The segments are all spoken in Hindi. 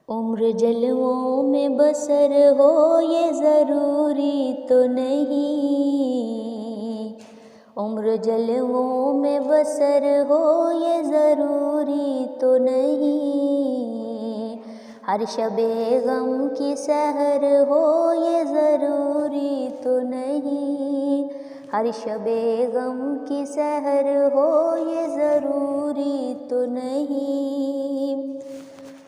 उम्र जलवों में बसर हो ये ज़रूरी तो नहीं। उम्र जलवों में बसर हो ये ज़रूरी तो नहीं। हर शबे गम की सहर हो ये ज़रूरी तो नहीं। हर शबे गम की सहर हो ये ज़रूरी तो नहीं।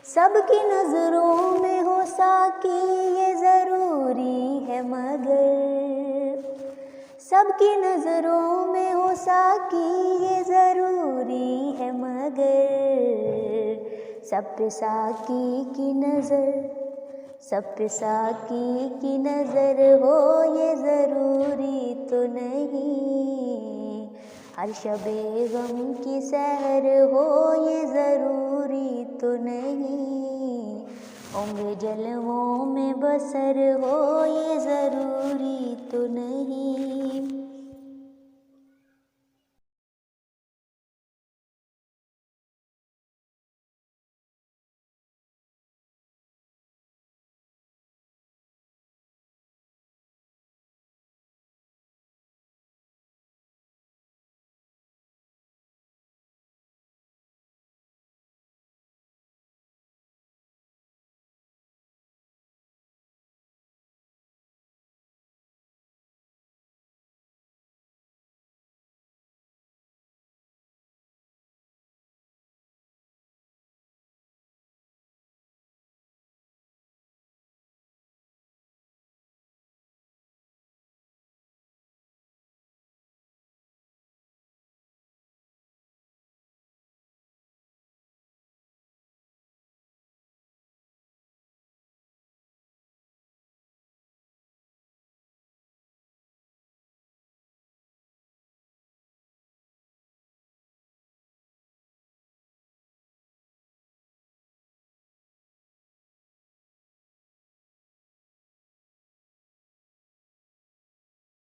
सबकी नज़रों में हो साकी ये ज़रूरी है मगर, सबकी नज़रों में हो साकी ये ज़रूरी है मगर, सब पे साकी की नज़र, सब पे साकी की नज़र हो ये ज़रूरी तो नहीं। हर शबे गम की सहर हो ये ज़रूरी तो नहीं। उम्र जलवों में बसर हो ये ज़रूरी तो नहीं।